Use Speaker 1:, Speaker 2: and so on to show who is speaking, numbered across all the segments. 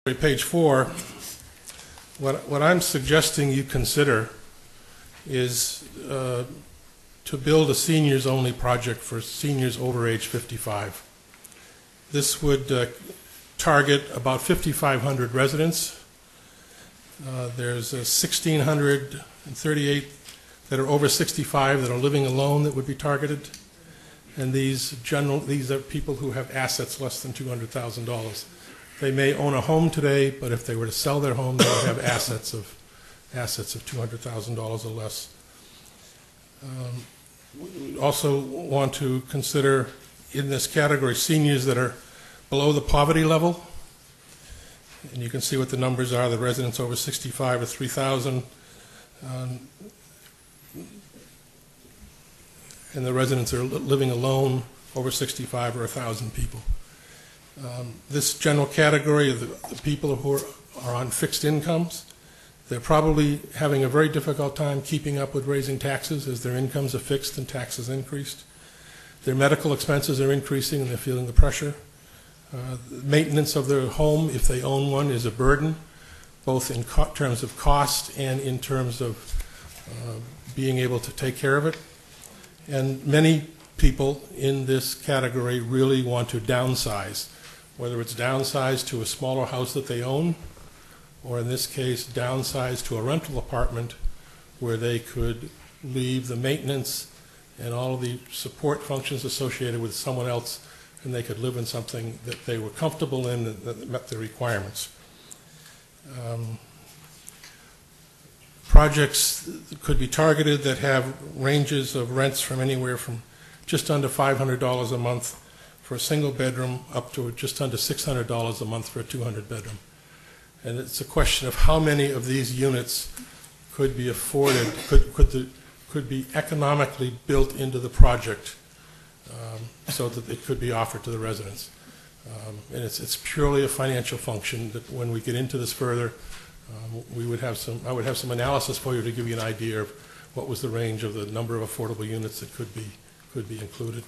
Speaker 1: Page 4, what I'm suggesting you consider is to build a seniors-only project for seniors over age 55. This would target about 5,500 residents. There's 1,638 that are over 65 that are living alone that would be targeted, and these are people who have assets less than $200,000. They may own a home today, but if they were to sell their home, they would have assets of $200,000 or less. We also want to consider in this category seniors that are below the poverty level, and you can see what the numbers are. The residents over 65 are 3,000, and the residents that are living alone over 65 are 1,000 people. This general category of the people who are on fixed incomes, they're probably having a very difficult time keeping up with raising taxes as their incomes are fixed and taxes increased. Their medical expenses are increasing and they're feeling the pressure. Maintenance of their home, if they own one, is a burden, both in terms of cost and in terms of being able to take care of it. And many people in this category really want to downsize, whether it's downsize to a smaller house that they own, or in this case, downsize to a rental apartment where they could leave the maintenance and all of the support functions associated with someone else, and they could live in something that they were comfortable in that met their requirements. Projects could be targeted that have ranges of rents from anywhere from just under $500 a month for a single bedroom up to just under $600 a month for a 200 bedroom. And it's a question of how many of these units could be afforded, could be economically built into the project so that it could be offered to the residents. And it's purely a financial function that when we get into this further, I would have some analysis for you to give you an idea of what was the range of the number of affordable units that could be included.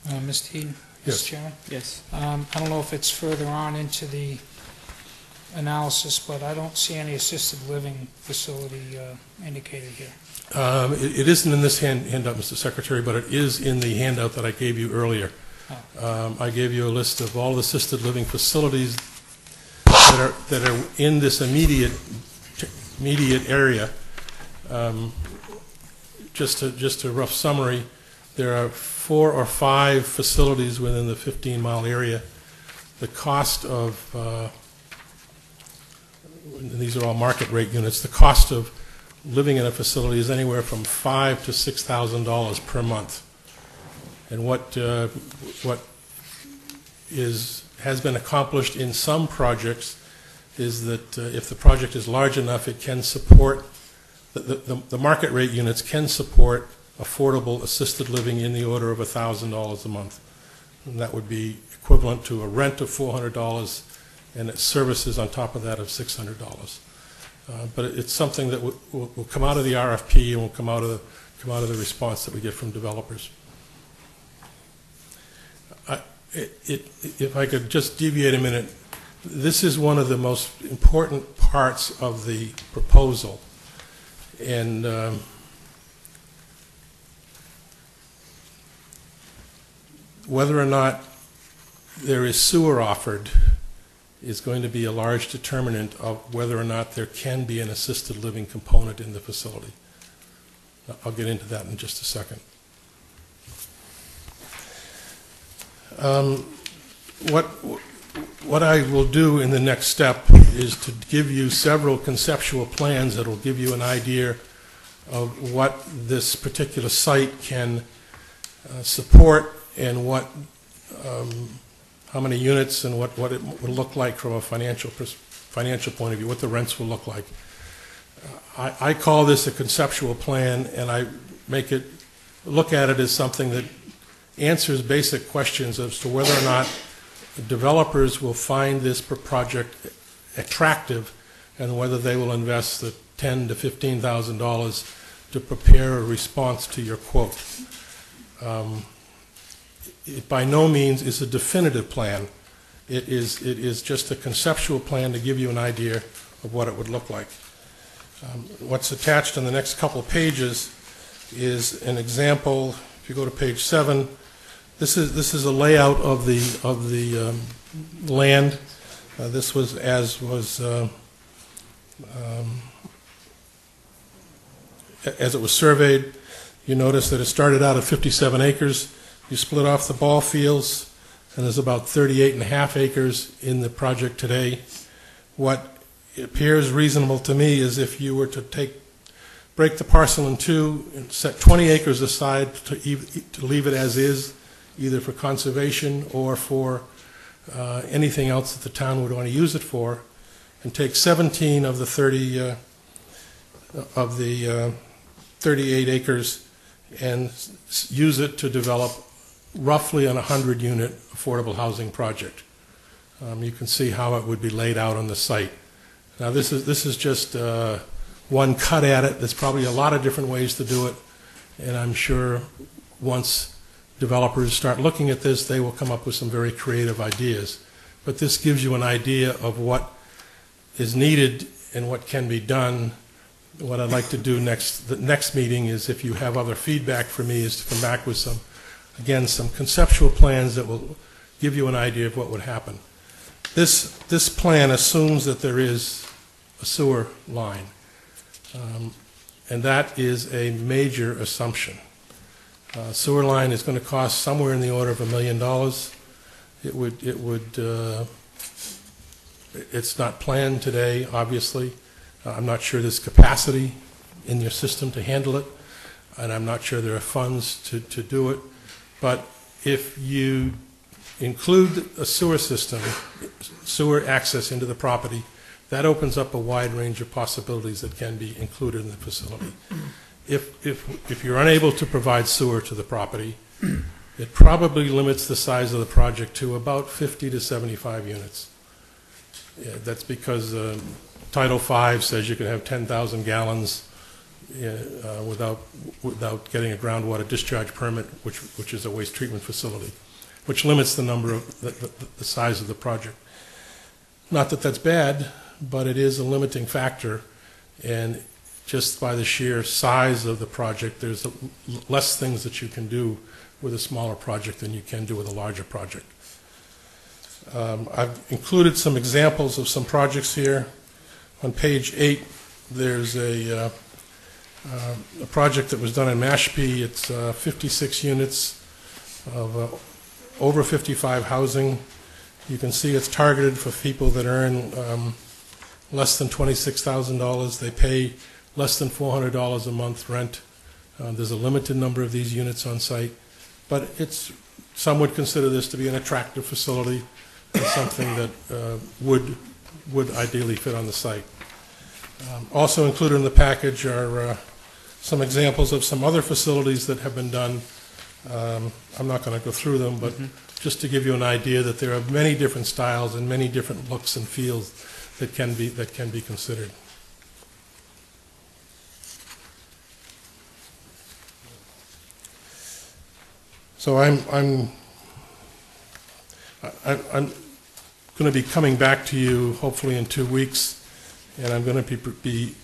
Speaker 2: Mr. Heaton?
Speaker 1: Yes.
Speaker 2: Mr. Chairman?
Speaker 3: Yes.
Speaker 2: I don't know if it's further on into the analysis, but I don't see any assisted living facility indicated here.
Speaker 1: It isn't in this handout, Mr. Secretary, but it is in the handout that I gave you earlier. Oh. I gave you a list of all the assisted living facilities that are in this immediate area. Just a rough summary, there are 4 or 5 facilities within the 15-mile area. The cost of, and these are all market rate units, the cost of living in a facility is anywhere from $5,000 to $6,000 per month. And what has been accomplished in some projects is that if the project is large enough, it can support, the market rate units can support affordable assisted living in the order of $1,000 a month. And that would be equivalent to a rent of $400 and services on top of that of $600. But it's something that will come out of the RFP and will come out of the response that we get from developers. If I could just deviate a minute, this is one of the most important parts of the proposal. And whether or not there is sewer offered is going to be a large determinant of whether or not there can be an assisted living component in the facility. I'll get into that in just a second. What I will do in the next step is to give you several conceptual plans that will give you an idea of what this particular site can support and what, how many units and what it will look like from a financial point of view, what the rents will look like. I call this a conceptual plan, and I look at it as something that answers basic questions as to whether or not developers will find this project attractive and whether they will invest the $10,000 to $15,000 to prepare a response to your quote. It by no means is a definitive plan. It is just a conceptual plan to give you an idea of what it would look like. What's attached on the next couple of pages is an example. If you go to page 7, this is a layout of the land. This was as it was surveyed. You notice that it started out at 57 acres. You split off the ball fields, and there's about 38.5 acres in the project today. What appears reasonable to me is if you were to break the parcel in two and set 20 acres aside to leave it as is, either for conservation or for anything else that the town would want to use it for, and take 17 of the 38 acres and use it to develop roughly an 100-unit affordable housing project. You can see how it would be laid out on the site. Now this is just one cut at it. There's probably a lot of different ways to do it, and I'm sure once developers start looking at this, they will come up with some very creative ideas. But this gives you an idea of what is needed and what can be done. What I'd like to do the next meeting is, if you have other feedback for me, is to come back with some conceptual plans that will give you an idea of what would happen. This plan assumes that there is a sewer line, and that is a major assumption. Sewer line is going to cost somewhere in the order of $1 million. It's not planned today, obviously. I'm not sure there's capacity in your system to handle it, and I'm not sure there are funds to do it. But if you include a sewer system, sewer access into the property, that opens up a wide range of possibilities that can be included in the facility. If you're unable to provide sewer to the property, it probably limits the size of the project to about 50 to 75 units. Yeah, that's because Title V says you can have 10,000 gallons without getting a groundwater discharge permit, which is a waste treatment facility, which limits the number of the size of the project. Not that that's bad, but it is a limiting factor, and just by the sheer size of the project, there's less things that you can do with a smaller project than you can do with a larger project. I've included some examples of some projects here. On page 8, there's a project that was done in Mashpee. It's 56 units of over 55 housing. You can see it's targeted for people that earn less than $26,000. They pay less than $400 a month rent. There's a limited number of these units on site, but some would consider this to be an attractive facility and something that would ideally fit on the site. Also included in the package are some examples of some other facilities that have been done. I'm not going to go through them, but just to give you an idea that there are many different styles and many different looks and feels that can be considered. So I'm going to be coming back to you hopefully in 2 weeks, and I'm going to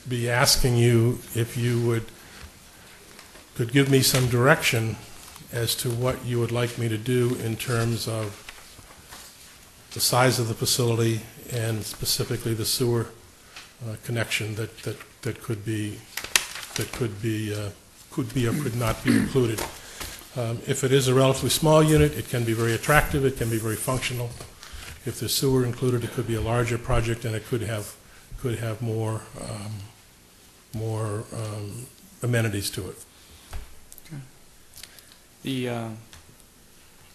Speaker 1: be asking you if you could give me some direction as to what you would like me to do in terms of the size of the facility and specifically the sewer connection that could be or could not be included. If it is a relatively small unit, it can be very attractive, it can be very functional. If there's sewer included, it could be a larger project, and it could have more amenities to it.
Speaker 3: Okay. The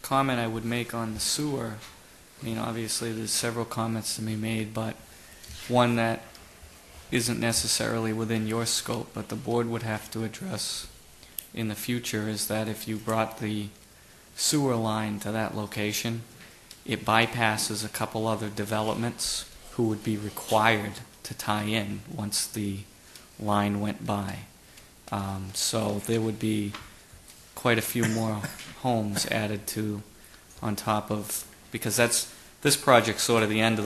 Speaker 3: comment I would make on the sewer, I mean, obviously there's several comments to be made, but one that isn't necessarily within your scope, but the board would have to address in the future, is that if you brought the sewer line to that location, it bypasses a couple other developments who would be required to tie in once the line went by. So there would be quite a few more homes added to on top of, because this project's sort of the end of